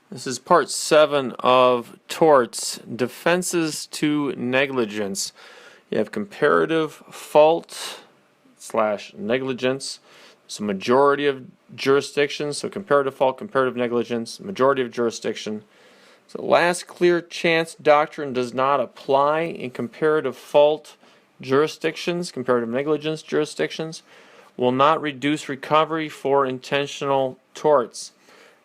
This is part 7 of torts, defenses to negligence. You have comparative fault / negligence. So majority of jurisdictions, so comparative fault, comparative negligence, majority of jurisdiction. So last clear chance doctrine does not apply in comparative fault jurisdictions, comparative negligence jurisdictions, will not reduce recovery for intentional torts.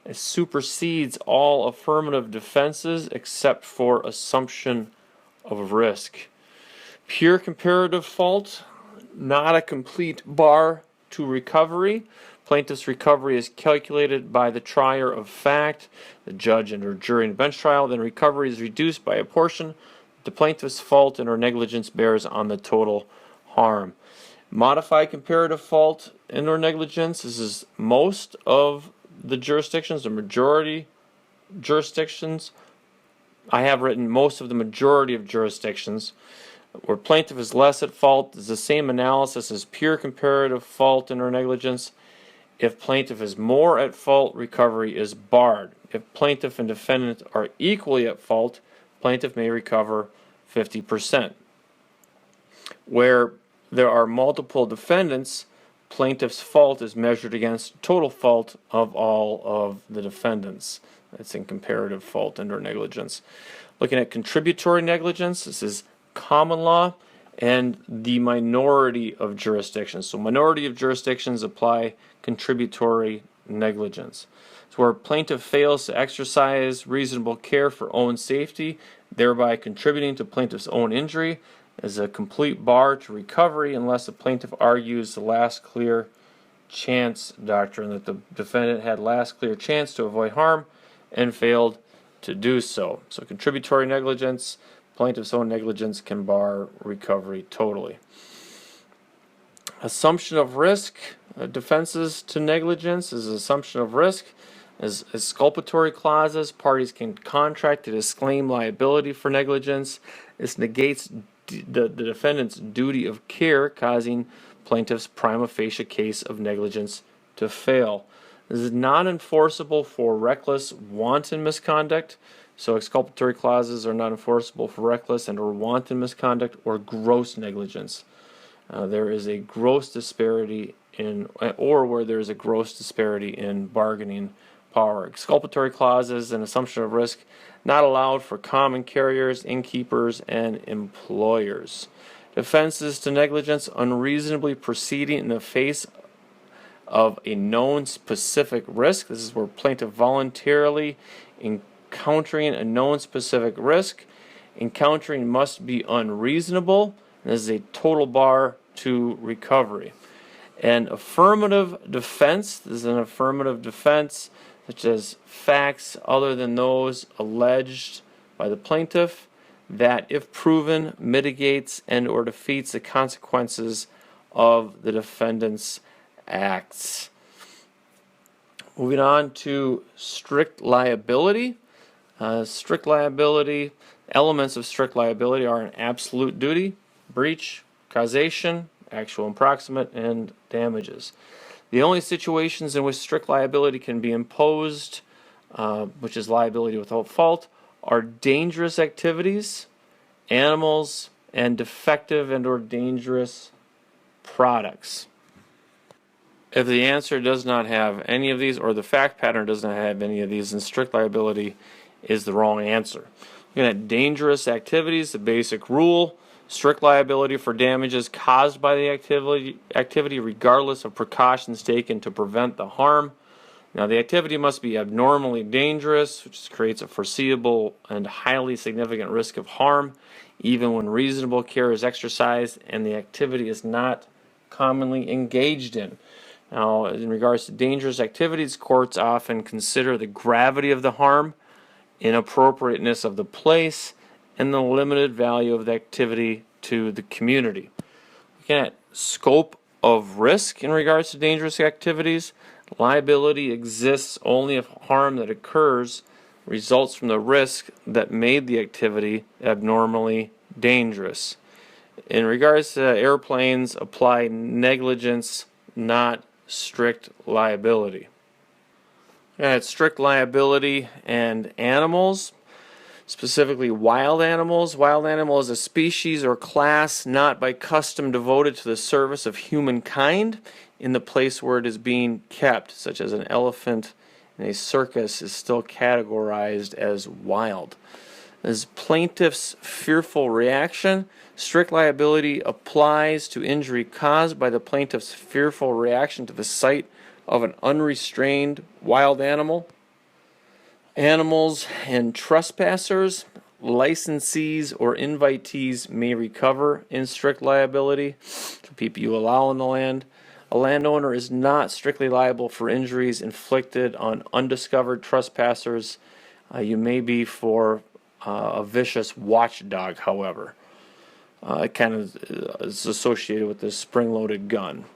It supersedes all affirmative defenses except for assumption of risk. Pure comparative fault, not a complete bar to recovery. Plaintiff's recovery is calculated by the trier of fact, the judge and or jury in a bench trial. Then recovery is reduced by a portion the plaintiff's fault and or negligence bears on the total harm. Modified comparative fault and or negligence, this is most of the jurisdictions, the majority jurisdictions. I have written most of the majority of jurisdictions. Where plaintiff is less at fault is the same analysis as pure comparative fault and or negligence. If plaintiff is more at fault, recovery is barred. If plaintiff and defendant are equally at fault, plaintiff may recover 50%. Where there are multiple defendants, plaintiff's fault is measured against total fault of all of the defendants. That's in comparative fault and or negligence. Looking at contributory negligence, this is common law and the minority of jurisdictions. So minority of jurisdictions apply contributory negligence. It's where plaintiff fails to exercise reasonable care for own safety, thereby contributing to plaintiff's own injury, is a complete bar to recovery unless the plaintiff argues the last clear chance doctrine, that the defendant had last clear chance to avoid harm and failed to do so. So contributory negligence, plaintiff's own negligence can bar recovery totally. Assumption of risk, defenses to negligence is assumption of risk. As exculpatory clauses, parties can contract to disclaim liability for negligence. This negates the defendant's duty of care, causing plaintiff's prima facie case of negligence to fail. This is not enforceable for reckless, wanton misconduct. So exculpatory clauses are not enforceable for reckless and or wanton misconduct or gross negligence. There is a gross disparity in, or where there is a gross disparity in bargaining power. Exculpatory clauses and assumption of risk not allowed for common carriers, innkeepers, and employers. Defenses to negligence, unreasonably proceeding in the face of a known specific risk. This is where plaintiff voluntarily encountering a known specific risk. Encountering must be unreasonable. This is a total bar to recovery. An affirmative defense, this is an affirmative defense such as facts other than those alleged by the plaintiff that, if proven, mitigates and or defeats the consequences of the defendant's acts. Moving on to strict liability. Strict liability, elements of strict liability are an absolute duty, breach, causation, actual and proximate, and damages. The only situations in which strict liability can be imposed, which is liability without fault, are dangerous activities, animals, and defective and or dangerous products. If the answer does not have any of these, or the fact pattern does not have any of these, then strict liability is the wrong answer. Looking at dangerous activities, the basic rule: strict liability for damages caused by the activity regardless of precautions taken to prevent the harm. Now, the activity must be abnormally dangerous, which creates a foreseeable and highly significant risk of harm, even when reasonable care is exercised and the activity is not commonly engaged in. Now, in regards to dangerous activities, courts often consider the gravity of the harm, inappropriateness of the place, and the limited value of the activity to the community. Looking at scope of risk in regards to dangerous activities, liability exists only if harm that occurs results from the risk that made the activity abnormally dangerous. In regards to airplanes, apply negligence, not strict liability. At strict liability and animals, specifically wild animals. Wild animal is a species or class not by custom devoted to the service of humankind in the place where it is being kept, such as an elephant in a circus is still categorized as wild. As plaintiff's fearful reaction, strict liability applies to injury caused by the plaintiff's fearful reaction to the sight of an unrestrained wild animal. Animals and trespassers, licensees, or invitees may recover in strict liability for people you allow on the land. A landowner is not strictly liable for injuries inflicted on undiscovered trespassers. You may be for a vicious watchdog, however. It kind of is associated with this spring-loaded gun.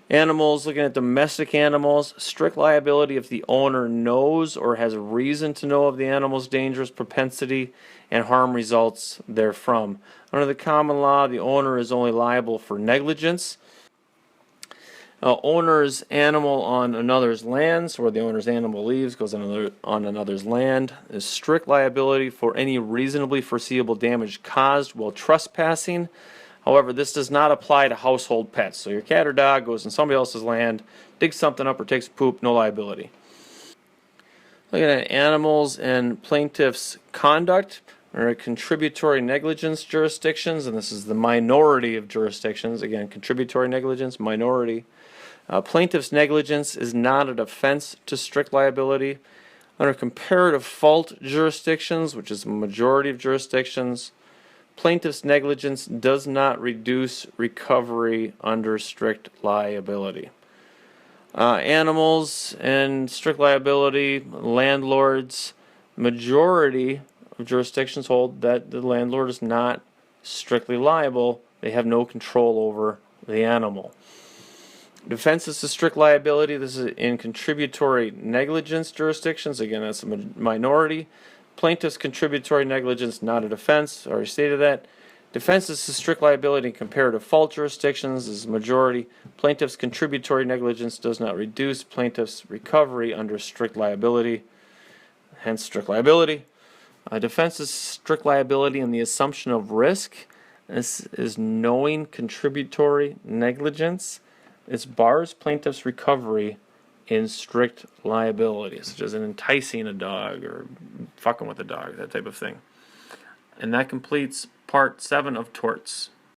Animals, looking at domestic animals, strict liability if the owner knows or has reason to know of the animal's dangerous propensity and harm results therefrom. Under the common law, the owner is only liable for negligence. Owner's animal on another's land, so where the owner's animal leaves, goes on another's land, is strict liability for any reasonably foreseeable damage caused while trespassing. However, this does not apply to household pets. So your cat or dog goes on somebody else's land, digs something up or takes a poop, no liability. Looking at animals and plaintiff's conduct, there are contributory negligence jurisdictions, and this is the minority of jurisdictions. Again, contributory negligence, minority. Plaintiff's negligence is not a defense to strict liability. Under comparative fault jurisdictions, which is the majority of jurisdictions, plaintiff's negligence does not reduce recovery under strict liability. Animals and strict liability, landlords, majority of jurisdictions hold that the landlord is not strictly liable. They have no control over the animal. Defenses to strict liability, this is in contributory negligence jurisdictions. Again, that's a minority. Plaintiff's contributory negligence, not a defense. Already stated that. Defenses to strict liability in comparative fault jurisdictions is majority. Plaintiff's contributory negligence does not reduce plaintiff's recovery under strict liability, hence strict liability. Defenses to strict liability and the assumption of risk. This is knowing contributory negligence. It bars plaintiff's recovery in strict liability, such as in enticing a dog or fucking with a dog, that type of thing. And that completes Part 7 of torts.